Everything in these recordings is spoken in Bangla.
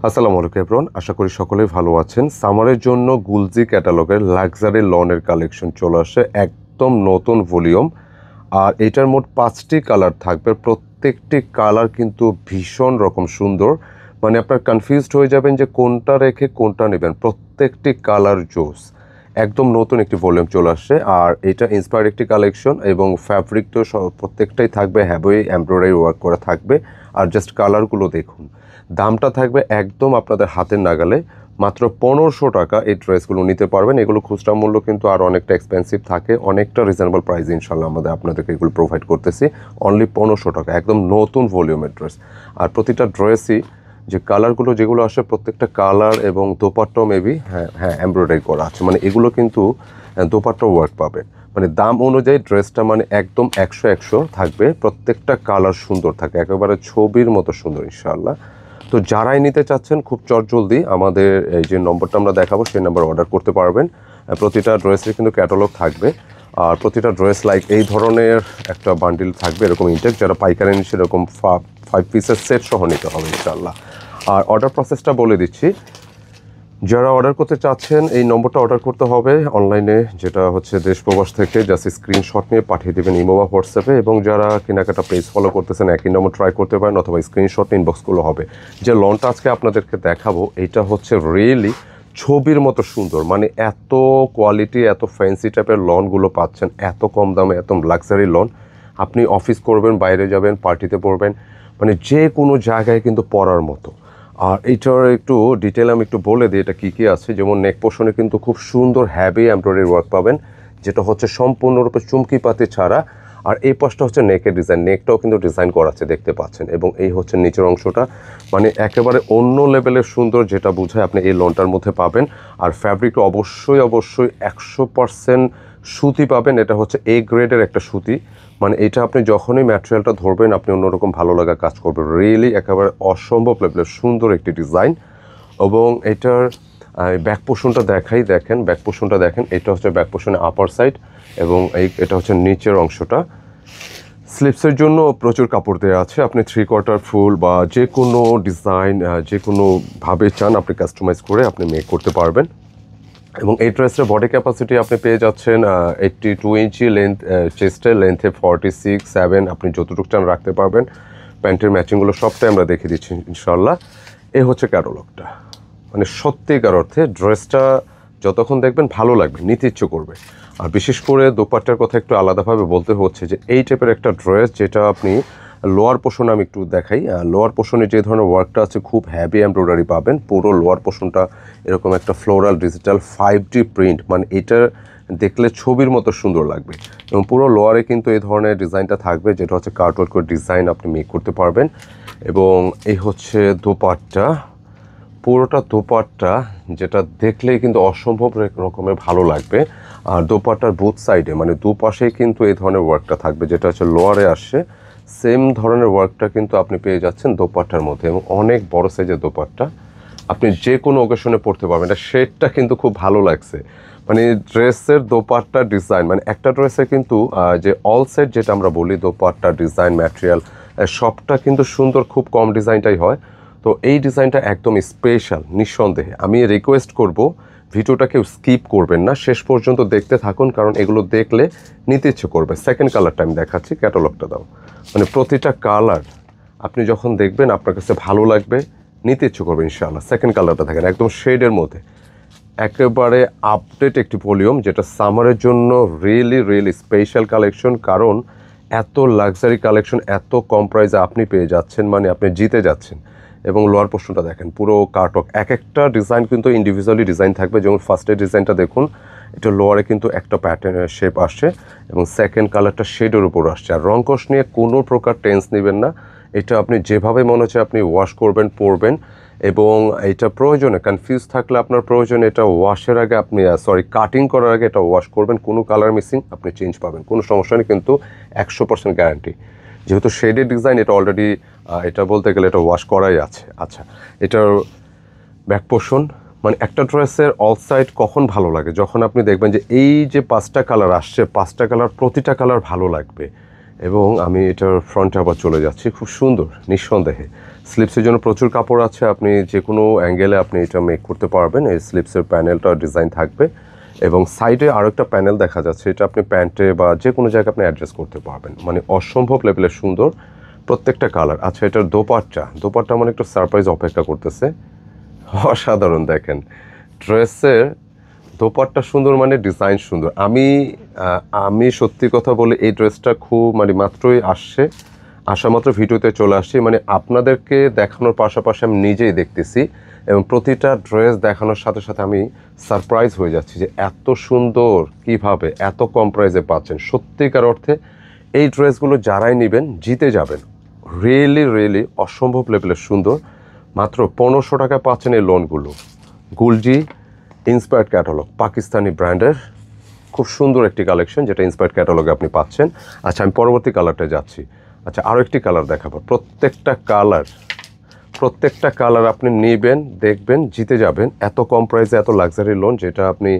আসসালামু আলাইকুম এভরিওয়ান, আশা করি সকলেই ভালো আছেন। সামারের জন্য গুলজি ক্যাটালগের লাক্সারি লনের কালেকশন চলে আসে, একদম নতুন ভলিউম। আর এটার মোট 5টি কালার থাকবে, প্রত্যেকটি কালার কিন্তু ভীষণ রকম সুন্দর। মানে আপনার কনফিউজড হয়ে যাবেন যে কোনটা রেখে কোনটা নেবেন, প্রত্যেকটি কালার জোস। একদম নতুন একটি ভলিউম চলে আসছে। আর এটা ইন্সপায়ার একটি কালেকশন এবং ফ্যাব্রিক তো প্রত্যেকটাই থাকবে হ্যাভি এমব্রয়ডারি ওয়ার্ক করা থাকবে। আর জাস্ট কালারগুলো দেখুন, দামটা থাকবে একদম আপনাদের হাতের নাগালে, মাত্র 1500 টাকা এই ড্রেসগুলো নিতে পারবেন। এগুলো খুচরা মূল্য কিন্তু আর অনেকটা এক্সপেন্সিভ থাকে, অনেকটা রিজনেবল প্রাইসে ইনশাল্লাহ আপনাদেরকে এগুলো প্রোভাইড করতেছি অনলি 1500 টাকা, একদম নতুন ভলিউমের ড্রেস। আর প্রতিটা ড্রেসই যে কালারগুলো যেগুলো আসে, প্রত্যেকটা কালার এবং দোপাট্টাও মেবি হ্যাঁ এমব্রয়ডারি করা আছে, মানে এগুলো কিন্তু দোপাট্টাও ওয়ার্ক পাবে। মানে দাম অনুযায়ী ড্রেসটা মানে একদম 100 থাকবে, প্রত্যেকটা কালার সুন্দর থাকে, একেবারে ছবির মতো সুন্দর ইনশাআল্লাহ। তো যারাই নিতে চাচ্ছেন খুব চটজলদি আমাদের এই যে নম্বরটা আমরা দেখাবো সেই নাম্বার অর্ডার করতে পারবেন। প্রতিটা ড্রেসের কিন্তু ক্যাটালগ থাকবে, আর প্রতিটা ড্রেস লাইক এই ধরনের একটা বান্ডিল থাকবে এরকম ইনটেক, যারা পাইকারি নিচ্ছে এরকম 5 পিসের সেট সহ নিতে হবে ইনশাআল্লাহ। আর অর্ডার প্রসেসটা বলে দিচ্ছি, যারা অর্ডার করতে চাচ্ছেন এই নম্বরটা অর্ডার করতে হবে অনলাইনে, যেটা হচ্ছে দেশ প্রবাস থেকে, জাস্ট স্ক্রিনশট নিয়ে পাঠিয়ে দেবেন ইমো বা হোয়াটসঅ্যাপে। এবং যারা কেনাকাটা পেজ ফলো করতেছেন একই নম্বর ট্রাই করতে পারেন, অথবা স্ক্রিনশট ইনবক্সগুলো হবে। যে লনটা আজকে আপনাদেরকে দেখাবো এটা হচ্ছে রিয়েলি ছবির মতো সুন্দর, মানে এত কোয়ালিটি, এত ফ্যান্সি টাইপের লনগুলো পাচ্ছেন এত কম দামে, এত লাক্সারি লন। আপনি অফিস করবেন, বাইরে যাবেন, পার্টিতে পরবেন, মানে যে কোনো জায়গায় কিন্তু পরার মতো। আর এইটার একটু ডিটেল আমি একটু বলে দিই এটা কী কী আছে। যেমন নেক পোর্শনে কিন্তু খুব সুন্দর হ্যাভি এমব্রয়ডারি ওয়ার্ক পাবেন, যেটা হচ্ছে সম্পূর্ণরূপে চুমকি পাতি ছাড়া। আর এই পাশটা হচ্ছে নেকের ডিজাইন, নেকটাও কিন্তু ডিজাইন করা আছে দেখতে পাচ্ছেন। এবং এই হচ্ছে নিচের অংশটা, মানে একেবারে অন্য লেভেলের সুন্দর, যেটা বোঝায় আপনি এই লনটার মধ্যে পাবেন। আর ফ্যাব্রিকটা অবশ্যই 100% সুতি পাবেন, এটা হচ্ছে এ গ্রেডের একটা সুতি। মানে এটা আপনি যখনই ম্যাটেরিয়ালটা ধরবেন আপনি অন্যরকম ভালো লাগা কাজ করবে, রিয়েলি একেবারে অসম্ভব লেভেলের সুন্দর একটি ডিজাইন। এবং এটার ব্যাক পোর্শনটা দেখেন, ব্যাক পোর্শনটা দেখেন, এটা হচ্ছে ব্যাক পোর্শনের আপার সাইড এবং এটা হচ্ছে নিচের অংশটা। স্লিপসের জন্য প্রচুর কাপড় দেওয়া আছে, আপনি 3/4 ফুল বা যে কোনো ডিজাইন যে কোনোভাবে চান আপনি কাস্টমাইজ করে আপনি মেক করতে পারবেন। এবং এই ড্রেসের বডি ক্যাপাসিটি আপনি পেয়ে যাচ্ছেন 82 ইঞ্চি লেন্থ, চেস্টের লেন্থে 46, 7 আপনি যতটুকু চান রাখতে পারবেন। প্যান্টের ম্যাচিংগুলো সবটাই আমরা দেখে দিচ্ছি ইনশাল্লাহ। এই হচ্ছে ক্যাটালগটা, মানে সত্যিকার অর্থে ড্রেসটা যতক্ষণ দেখবেন ভালো লাগবে, নিতে ইচ্ছে করবে। আর বিশেষ করে দোপাট্টার কথা একটু আলাদাভাবে বলতে হচ্ছে যে এই টাইপের একটা ড্রেস যেটা আপনি লোয়ার পোর্শনে আমি একটু দেখাই। লোয়ার পোর্শনে যে ধরনের ওয়ার্কটা আছে খুব হ্যাভি এমব্রয়ডারি পাবেন, পুরো লোয়ার পোর্শনটা এরকম একটা ফ্লোরাল ডিজিটাল 5D প্রিন্ট, মানে এটা দেখলে ছবির মতো সুন্দর লাগবে। এবং পুরো লোয়ারে কিন্তু এই ধরনের ডিজাইনটা থাকবে, যেটা হচ্ছে কার্টওয়ার্ক করে ডিজাইন আপনি মেক করতে পারবেন। এবং এই হচ্ছে দোপাট্টা, পুরোটা দোপাট্টা যেটা দেখলেই কিন্তু অসম্ভব রকমের ভালো লাগবে। আর দোপাট্টার বুথ সাইডে মানে দুপাশেই কিন্তু এই ধরনের ওয়ার্কটা থাকবে, যেটা হচ্ছে লোয়ারে আসে সেম ধরনের ওয়ার্কটা কিন্তু আপনি পেয়ে যাচ্ছেন দোপাট্টার মধ্যে। এবং অনেক বড় সাইজের দোপাট্টা, আপনি যে কোনো ওকেশনে পড়তে পারবেন। এটা শেডটা কিন্তু খুব ভালো লাগছে, মানে ড্রেসের দোপাট্টা ডিজাইন, মানে একটা ড্রেসের কিন্তু যে অল সেট যেটা আমরা বলি দোপাট্টা ডিজাইন ম্যাটেরিয়াল সবটা কিন্তু সুন্দর, খুব কম ডিজাইনটাই হয়। তো এই ডিজাইনটা একদম স্পেশাল নিঃসন্দেহে। আমি রিকোয়েস্ট করব ভিডিওটা কেউ স্কিপ করবেন না, শেষ পর্যন্ত দেখতে থাকুন, কারণ এগুলো দেখলে নিতে ইচ্ছে করবে। সেকেন্ড কালারটা আমি দেখাচ্ছি, ক্যাটালগটা দাও। মানে প্রতিটা কালার আপনি যখন দেখবেন আপনার কাছে ভালো লাগবে, নিতে ইচ্ছে করবে ইনশাআল্লাহ। সেকেন্ড কালারটা দেখেন, একদম শেডের মধ্যে, একেবারে আপডেট একটি ভলিউম, যেটা সামারের জন্য রিয়েলি স্পেশাল কালেকশন। কারণ এত লাক্সারি কালেকশন এত কম প্রাইসে আপনি পেয়ে যাচ্ছেন, মানে আপনি জিতে যাচ্ছেন। এবং লোয়ার পোর্শনটা দেখেন, পুরো কাটক, এক একটা ডিজাইন কিন্তু ইন্ডিভিজুয়ালি ডিজাইন থাকবে। যেমন ফার্স্টের ডিজাইনটা দেখুন, এটা লোয়ারে কিন্তু একটা প্যাটার্নের শেপ আসছে এবং সেকেন্ড কালারটা শেডের উপর আসছে। আর রংকশ নিয়ে কোনো প্রকার টেন্স নেবেন না, এটা আপনি যেভাবে মনে হচ্ছে আপনি ওয়াশ করবেন, পরবেন। এবং এটা প্রয়োজনে কনফিউজ থাকলে আপনার প্রয়োজন এটা ওয়াশের আগে আপনি কাটিং করার আগে এটা ওয়াশ করবেন, কোনো কালার মিসিং আপনি চেঞ্জ পাবেন, কোনো সমস্যা নেই, কিন্তু 100% গ্যারান্টি। যেহেতু শেডের ডিজাইন এটা অলরেডি এটা বলতে গেলে এটা ওয়াশ করাই আছে। আচ্ছা, এটার ব্যাক পোর্শন, মানে একটা ড্রেসের অল সাইড কখন ভালো লাগে, যখন আপনি দেখবেন যে এই যে 5টা কালার আসছে, 5টা কালার প্রতিটা কালার ভালো লাগবে। এবং আমি এটার ফ্রন্টে আবার চলে যাচ্ছি, খুব সুন্দর নিঃসন্দেহে। স্লিপসের জন্য প্রচুর কাপড় আছে, আপনি যে কোনো অ্যাঙ্গেলে আপনি এটা মেক করতে পারবেন। এই স্লিপসের প্যানেলটা ডিজাইন থাকবে এবং সাইডে আরও একটা প্যানেল দেখা যাচ্ছে, এটা আপনি প্যান্টে বা যে কোনো জায়গায় আপনি অ্যাডজাস্ট করতে পারবেন, মানে অসম্ভব লেভেলের সুন্দর প্রত্যেকটা কালার। আচ্ছা, এটার দোপাট্টা মানে একটু সারপ্রাইজ অপেক্ষা করতেছে, অসাধারণ। দেখেন ড্রেসের দোপাট্টা সুন্দর মানে ডিজাইন সুন্দর। আমি সত্যি কথা বলে এই ড্রেসটা খুব মানে মাত্রই আসা মাত্র ভিডিওতে চলে আসছি, মানে আপনাদেরকে দেখানোর পাশাপাশি আমি নিজেই দেখতেছি এবং প্রতিটা ড্রেস দেখানোর সাথে সাথে আমি সারপ্রাইজ হয়ে যাচ্ছি যে এত সুন্দর কিভাবে এত কম প্রাইসে পাচ্ছেন। সত্যিকার অর্থে এই ড্রেসগুলো যারাই নেবেন জিতে যাবেন। রিয়েলি অসম্ভব লেভেলের সুন্দর। মাত্র 1500 টাকায় পাচ্ছেন এই লোনগুলো। গুলজি ইন্সপায়ার্ড ক্যাটালগ, পাকিস্তানি ব্র্যান্ডের খুব সুন্দর একটি কালেকশন, যেটা ইন্সপায়ার্ড ক্যাটালগে আপনি পাচ্ছেন। আচ্ছা, আমি পরবর্তী কালারটা যাচ্ছি। আচ্ছা, আরও একটি কালার দেখাবো। প্রত্যেকটা কালার আপনি নেবেন, দেখবেন, জিতে যাবেন। এত কম প্রাইসে এত লাক্সারি লোন, যেটা আপনি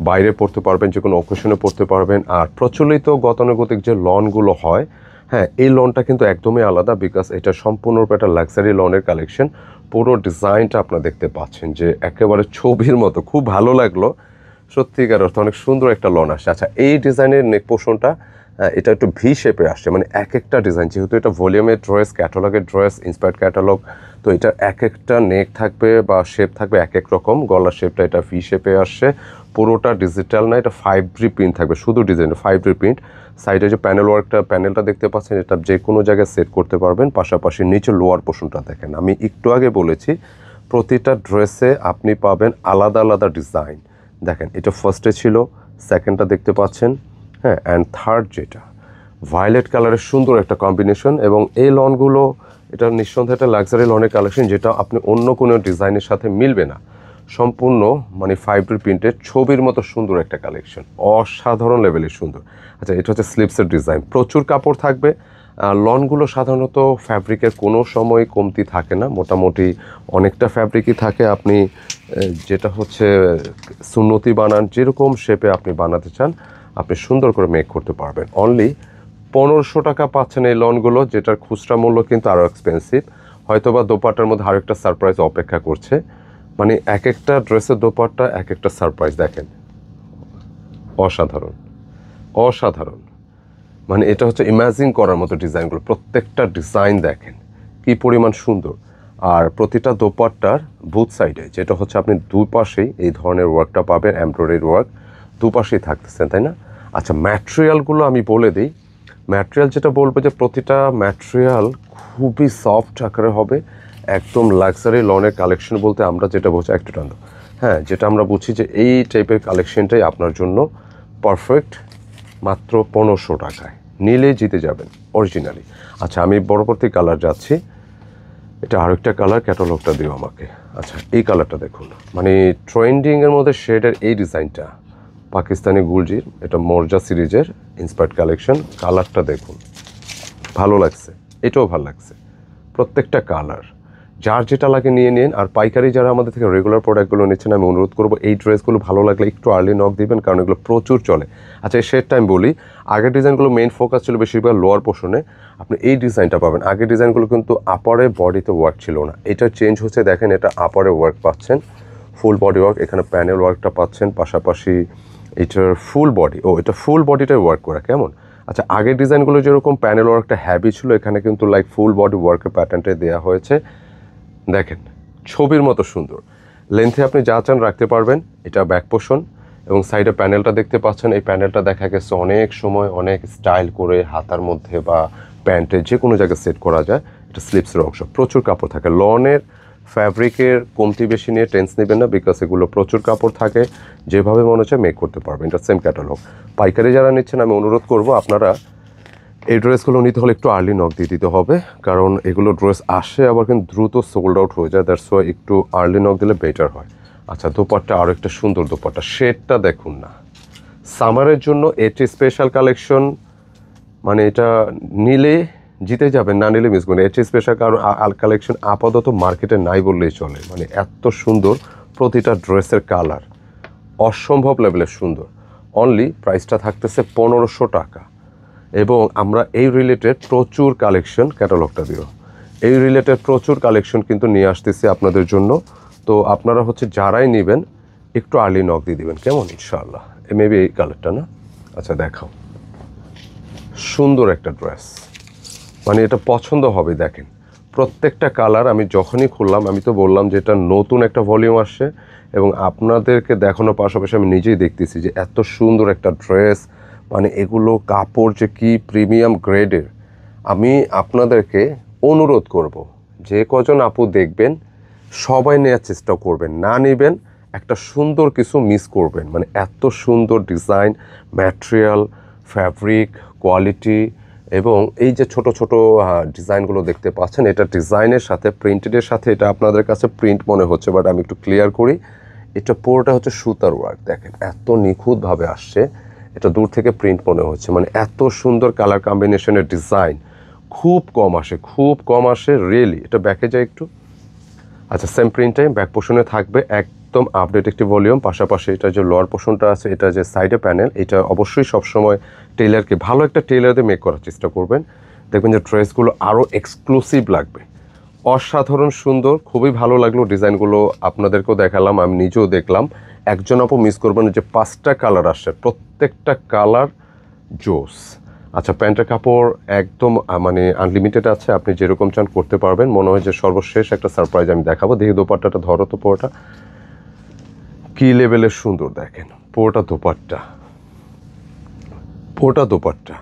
বাইরে পড়তে পারবেন, যে কোনো অকেশনে পড়তে পারবেন। আর প্রচলিত গতানুগতিক যে লোনগুলো হয়, হ্যাঁ, এই লোনটা কিন্তু একদমই আলাদা, বিকজ এটা সম্পূর্ণরূপে একটা লাক্সারি লোনের কালেকশন। পুরো ডিজাইনটা আপনারা দেখতে পাচ্ছেন যে একেবারে ছবির মতো, খুব ভালো লাগলো। সত্যিকার অর্থে অনেক সুন্দর একটা লোন আসে। আচ্ছা, এই ডিজাইনের নেক পোর্শনটা এটা একটু ভি শেপে আসছে, মানে এক একটা ডিজাইন, যেহেতু এটা ভলিউমের ড্রেস, ক্যাটালগের ড্রেস, ইন্সপায়ার্ড ক্যাটালগ, তো এটা এক একটা নেক থাকবে বা শেপ থাকবে এক এক রকম। গলার শেপটা এটা ভি শেপে আসছে, পুরোটা ডিজিটাল না, এটা 5D প্রিন্ট থাকবে, শুধু ডিজাইন 5D প্রিন্ট। সাইডে যে প্যানেলটা দেখতে পাচ্ছেন, এটা যে কোনো জায়গায় সেট করতে পারবেন। পাশাপাশি নিচে লোয়ার পোর্শনটা দেখেন, আমি একটু আগে বলেছি প্রতিটা ড্রেসে আপনি পাবেন আলাদা আলাদা ডিজাইন। দেখেন, এটা ফার্স্টে ছিল, সেকেন্ডটা দেখতে পাচ্ছেন, হ্যাঁ, অ্যান্ড থার্ড যেটা ভায়োলেট কালারের সুন্দর একটা কম্বিনেশন। এবং এই লনগুলো, এটা নিঃসন্দেহে একটা লাক্সারি লনের কালেকশন, যেটা আপনি অন্য কোনো ডিজাইনের সাথে মিলবে না। সম্পূর্ণ মানে 5D প্রিন্টের ছবির মতো সুন্দর একটা কালেকশন, অসাধারণ লেভেলের সুন্দর। আচ্ছা, এটা হচ্ছে স্লিপসের ডিজাইন, প্রচুর কাপড় থাকবে। লনগুলো সাধারণত ফ্যাব্রিকের কোনো সময় কমতি থাকে না, মোটামুটি অনেকটা ফ্যাব্রিকই থাকে। আপনি যেটা হচ্ছে সুন্নতি বানান, যেরকম শেপে আপনি বানাতে চান আপনি সুন্দর করে মেক করতে পারবেন। অনলি 1500 টাকা পাচ্ছেন এই লনগুলো, যেটার খুচরা মূল্য কিন্তু আরও এক্সপেন্সিভ। হয়তোবা দোপাট্টার মধ্যে আরও একটা সারপ্রাইজ অপেক্ষা করছে, মানে এক একটা ড্রেসের দোপাট্টা এক একটা সারপ্রাইজ। দেখেন, অসাধারণ, মানে এটা হচ্ছে ইমাজিন করার মতো ডিজাইনগুলো। প্রত্যেকটা ডিজাইন দেখেন কি পরিমাণ সুন্দর। আর প্রতিটা দোপাট্টার বুথ সাইডে যেটা হচ্ছে আপনি দুই পাশেই এই ধরনের ওয়ার্কটা পাবেন, এমব্রয়ডারি ওয়ার্ক দুপাশেই থাকতেছেন, তাই না? আচ্ছা, ম্যাটেরিয়ালগুলো আমি বলে দিই। ম্যাটেরিয়াল যেটা বলবো যে প্রতিটা ম্যাটেরিয়াল খুবই সফট আকারে হবে, একদম লাক্সারি লনের কালেকশন বলতে আমরা যেটা বলছি একটু টান, হ্যাঁ, যেটা আমরা বুঝি যে এই টাইপের কালেকশনটাই আপনার জন্য পারফেক্ট। মাত্র 1500 টাকায় নিলেই জিতে যাবেন অরিজিনালি। আচ্ছা, আমি পরবর্তী কালার যাচ্ছি। এটা আরেকটা কালার, ক্যাটালগটা দিও আমাকে। আচ্ছা, এই কালারটা দেখুন, মানে ট্রেন্ডিংয়ের মধ্যে শেডের এই ডিজাইনটা, পাকিস্তানি গুলজির, এটা মোরজা সিরিজের ইন্সপায়ার্ড কালেকশন। কালারটা দেখুন, ভালো লাগছে, এটাও ভালো লাগছে। প্রত্যেকটা কালার যার যেটা লাগে নিয়ে নিন। আর পাইকারি যারা আমাদের থেকে রেগুলার প্রোডাক্টগুলো নিচ্ছেন, আমি অনুরোধ করবো এই ড্রেসগুলো ভালো লাগলে একটু আর্লি নক দিবেন, কারণ এগুলো প্রচুর চলে। আচ্ছা, এই শেডটা আমি বলি, আগের ডিজাইনগুলো মেইন ফোকাস ছিল বেশিরভাগ লোয়ার পোর্শনে, আপনি এই ডিজাইনটা পাবেন। আগের ডিজাইনগুলো কিন্তু আপারে বডিতে ওয়ার্ক ছিল না, এটা চেঞ্জ হচ্ছে। দেখেন, এটা আপারে ওয়ার্ক পাচ্ছেন, ফুল বডি ওয়ার্ক, এখানে প্যানেল ওয়ার্কটা পাচ্ছেন, পাশাপাশি এটার ফুল বডি, এটা ফুল বডিটাই ওয়ার্ক করা কেমন। আচ্ছা, আগের ডিজাইনগুলো যেরকম প্যানেল ওয়ার্কটা হ্যাভি ছিল, এখানে কিন্তু লাইক ফুল বডি ওয়ার্কের প্যাটার্নটাই দেওয়া হয়েছে। দেখেন, ছবির মতো সুন্দর। লেন্থে আপনি যা চান রাখতে পারবেন। এটা ব্যাক পোর্শন এবং সাইডে প্যানেলটা দেখতে পাচ্ছেন। এই প্যানেলটা দেখা গেছে অনেক সময় অনেক স্টাইল করে হাতার মধ্যে বা প্যান্টে যে কোনো জায়গায় সেট করা যায়। এটা স্লিপসের অংশ, প্রচুর কাপড় থাকে। লনের ফ্যাব্রিকের কমতি বেশি নিয়ে টেন্স নেবেন না, বিকজ এগুলো প্রচুর কাপড় থাকে, যেভাবে মনে হচ্ছে মেক করতে পারবেন। এটা সেম ক্যাটালগ। পাইকারি যারা নিচ্ছেন, আমি অনুরোধ করব আপনারা এই ড্রেসগুলো নিতে হলে একটু আর্লি নক দিয়ে দিতে হবে, কারণ এগুলো ড্রেস আসে আবার কিন্তু দ্রুত সোল্ড আউট হয়ে যায়। দ্যাটস ওয়াই একটু আর্লি নক দিলে বেটার হয়। আচ্ছা, দোপাট্টা আরও একটা সুন্দর দোপাট্টা, শেডটা দেখুন না। সামারের জন্য এটি স্পেশাল কালেকশন, মানে এটা নিলে জিতে যাবেন, না নিলে মিস করবেন। এটি স্পেশাল কালেকশন আপাতত মার্কেটে নাই বললেই চলে, মানে এত সুন্দর প্রতিটা ড্রেসের কালার, অসম্ভব লেভেলের সুন্দর। অনলি প্রাইসটা থাকতেছে 1500 টাকা। এবং আমরা এই রিলেটেড প্রচুর কালেকশন, ক্যাটালগটা দিও, এই রিলেটেড প্রচুর কালেকশন কিন্তু নিয়ে আসতেছি আপনাদের জন্য। তো আপনারা হচ্ছে যারাই নেবেন একটু আর্লি নক দিয়ে দিবেন, কেমন? ইনশাআল্লাহ। মেবি এই কালারটা না? আচ্ছা দেখাও, সুন্দর একটা ড্রেস, মানে এটা পছন্দ হবে। দেখেন প্রত্যেকটা কালার আমি যখনই খুললাম, আমি তো বললাম যে এটা নতুন একটা ভলিউম আসছে, এবং আপনাদেরকে দেখানোর পাশাপাশি আমি নিজেই দেখতেছি যে এত সুন্দর একটা ড্রেস, মানে এগুলো কাপড় যে কি প্রিমিয়াম গ্রেডের। আমি আপনাদেরকে অনুরোধ করব, যে কজন আপু দেখবেন সবাই নেওয়ার চেষ্টা করবেন, না নেবেন একটা সুন্দর কিছু মিস করবেন। মানে এত সুন্দর ডিজাইন, ম্যাটেরিয়াল, ফ্যাব্রিক, কোয়ালিটি, এবং এই যে ছোট ছোট ডিজাইনগুলো দেখতে পাচ্ছেন, এটা ডিজাইনের সাথে প্রিন্টেডের সাথে, এটা আপনাদের কাছে প্রিন্ট মনে হচ্ছে, বাট আমি একটু ক্লিয়ার করি, এটা পুরোটা হচ্ছে সুতার ওয়ার্ক। দেখেন এত নিখুঁতভাবে আসছে, এটা দূর থেকে প্রিন্ট মনে হচ্ছে। মানে এত সুন্দর কালার কম্বিনেশনের ডিজাইন, খুব কম আসে রিয়েলি। এটা ব্যাকে যায় একটু। আচ্ছা, সেম প্রিন্টটাই ব্যাক পোর্শনে থাকবে, একদম আপডেট একটি ভলিউম। পাশাপাশি এটা যে লোয়ার পোর্শনটা আছে, এটা যে সাইডে প্যানেল, এটা অবশ্যই সবসময় টেইলারকে, ভালো একটা টেইলার দিয়ে মেক করার চেষ্টা করবেন। দেখবেন যে ড্রেসগুলো আরও এক্সক্লুসিভ লাগবে, অসাধারণ সুন্দর। খুবই ভালো লাগলো ডিজাইনগুলো, আপনাদেরকেও দেখালাম, আমি নিজেও দেখলাম। একজন আপু মিস করবেন যে 5টা কালার আসছে, প্রত্যেকটা কালার জোস। আচ্ছা, প্যান্টের কাপড় একদম মানে আনলিমিটেড আছে, আপনি যেরকম চান করতে পারবেন। মনে হয় যে সর্বশেষ একটা সারপ্রাইজ আমি দেখাবো। দেখি দোপাট্টাটা ধরো তো, পুরোটা কী লেভেলের সুন্দর। দেখেন পুরোটা দোপাট্টা,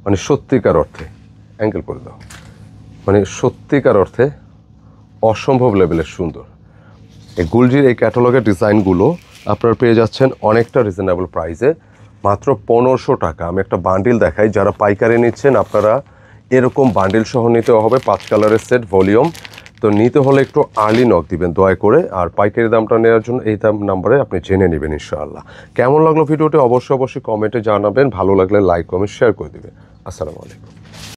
মানে সত্যিকার অর্থে, অ্যাঙ্গেল করে দাও, মানে সত্যিকার অর্থে অসম্ভব লেভেলের সুন্দর। এই গুলজির এই ক্যাটালগের ডিজাইনগুলো আপনারা পেয়ে যাচ্ছেন অনেকটা রিজনেবল প্রাইসে, মাত্র 1500 টাকা। আমি একটা বান্ডিল দেখাই, যারা পাইকারি নিচ্ছেন আপনারা এরকম বান্ডিল সহ নিতে হবে, 5 কালারের সেট ভলিউম। তো নিতে হলে একটু আর্লি নক দিবেন দয়া করে, আর পাইকারি দামটা নেওয়ার জন্য এই নাম্বারে আপনি জেনে নেবেন ইনশাআল্লাহ। কেমন লাগলো ভিডিওটি অবশ্যই কমেন্টে জানাবেন, ভালো লাগলে লাইক কমেন্ট শেয়ার করে দেবেন। আসসালামু আলাইকুম।